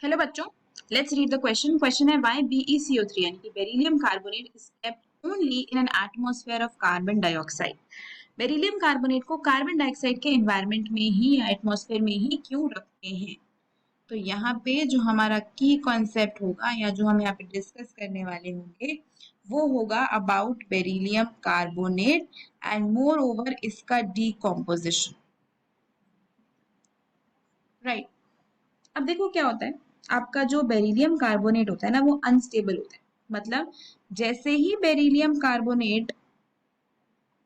Hello बच्चों, let's read the question. Question है why BeCO3 यानी कि beryllium carbonate is kept only in an atmosphere of carbon dioxide. Beryllium carbonate को carbon dioxide के environment में ही या एटमॉस्फेयर में ही क्यों रखते हैं। तो यहाँ पे जो हमारा की कॉन्सेप्ट होगा या जो हम यहाँ पे डिस्कस करने वाले होंगे वो होगा about beryllium carbonate and more over इसका डीकॉम्पोजिशन। राइट, अब देखो क्या होता है, आपका जो बेरिलियम कार्बोनेट होता है ना वो अनस्टेबल होता है। मतलब जैसे ही बेरिलियम कार्बोनेट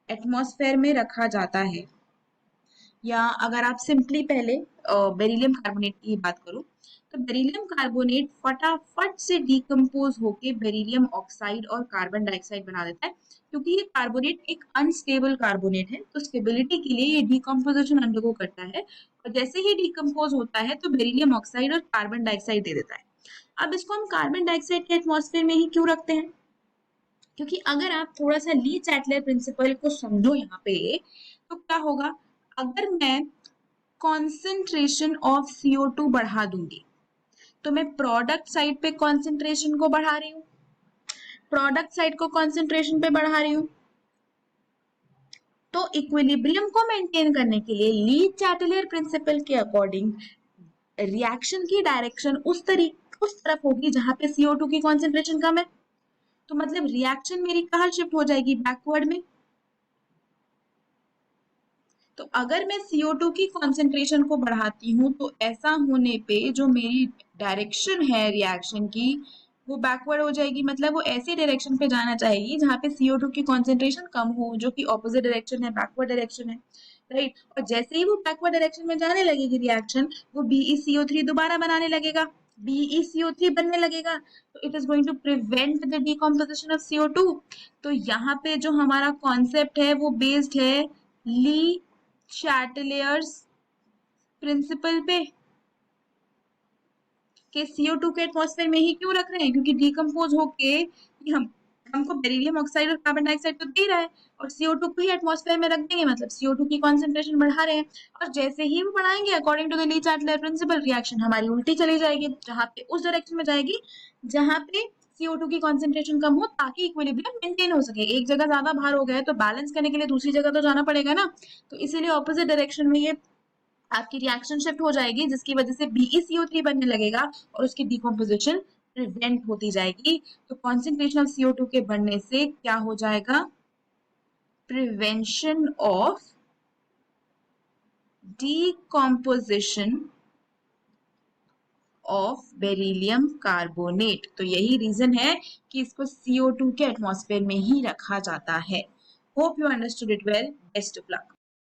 एटमॉस्फेयर में रखा जाता है, या अगर आप सिंपली पहले बेरिलियम कार्बोनेट की बात करो तो बेरिलियम कार्बोनेट फटाफट से डिकम्पोज होके बेरिलियम ऑक्साइड और कार्बन डाइऑक्साइड बना देता है, क्योंकि ये कार्बोनेट एक अनस्टेबल कार्बोनेट है। तो स्टेबिलिटी के लिए ये डिकम्पोजिशन अंडरगो करता है और जैसे ही डिकम्पोज होता है तो बेरिलियम ऑक्साइड और कार्बन डाइऑक्साइड दे देता है। अब इसको हम कार्बन डाइऑक्साइड के एटमॉस्फेयर में ही क्यों रखते हैं, क्योंकि अगर आप थोड़ा सा ली चैटलर प्रिंसिपल को समझो यहाँ पे तो क्या होगा, अगर मैं कॉन्सेंट्रेशन ऑफ CO2 बढ़ा दूंगी तो मैं प्रोडक्ट साइड पे कॉन्सेंट्रेशन को बढ़ा रही हूँ, प्रोडक्ट साइड को कॉन्सेंट्रेशन पे बढ़ा रही हूँ। तो इक्विलिब्रियम को मेंटेन करने के लिए ली चैटलर प्रिंसिपल के अकॉर्डिंग रिएक्शन की डायरेक्शन उस तरफ होगी जहां पे CO2 की कॉन्सेंट्रेशन कम है। तो मतलब रिएक्शन मेरी कहाँ शिफ्ट हो जाएगी, बैकवर्ड में। तो अगर मैं CO2 की कॉन्सेंट्रेशन को बढ़ाती हूँ तो ऐसा होने पे जो मेरी डायरेक्शन है रिएक्शन की वो बैकवर्ड हो जाएगी। मतलब वो ऐसी डायरेक्शन पे जाना चाहेगी जहाँ पे CO2 की कॉन्सेंट्रेशन कम हो, जो कि ऑपोजिट डायरेक्शन है, बैकवर्ड डायरेक्शन है। राइट, और जैसे ही वो बैकवर्ड डायरेक्शन में जाने लगेगी रिएक्शन, वो BeCO3 दोबारा बनाने लगेगा, BeCO3 बनने लगेगा। तो it is going to prevent the decomposition of CO2। तो यहाँ पे जो हमारा कॉन्सेप्ट है वो बेस्ड है ली चैटलर्स प्रिंसिपल पे कि CO2 के एटमॉस्फेयर में ही क्यों रख रहे हैं, क्योंकि डिकम्पोज होके हमको बेरिलियम ऑक्साइड और कार्बन डाइऑक्साइड तो दे रहा है और CO2 को ही एटमॉस्फेयर में रख देंगे, मतलब CO2 की कॉन्सेंट्रेशन बढ़ा रहे हैं। और जैसे ही वो बढ़ाएंगे according to the Le Chatelier principle reaction हमारी उल्टी चली जाएगी, जहां पे उस डायरेक्शन में जाएगी जहां पे CO2 की कॉन्सेंट्रेशन कम हो, ताकि इक्विलिब्रियम मेंटेन हो सके। एक जगह ज्यादा भार हो गया है तो बैलेंस करने के लिए दूसरी जगह तो जाना पड़ेगा ना। तो इसीलिए ऑपोजिट डायरेक्शन में ये आपकी रिएक्शन शिफ्ट हो जाएगी, जिसकी वजह से BeCO3 बनने लगेगा और उसकी डिकम्पोजिशन प्रिवेंट होती जाएगी। तो कॉन्सेंट्रेशन ऑफ CO2 के बढ़ने से क्या हो जाएगा, prevention of decomposition of beryllium carbonate. तो यही रीजन है कि इसको CO2 के एटमॉस्फेयर में ही रखा जाता है। Hope you understood it well. Best of luck.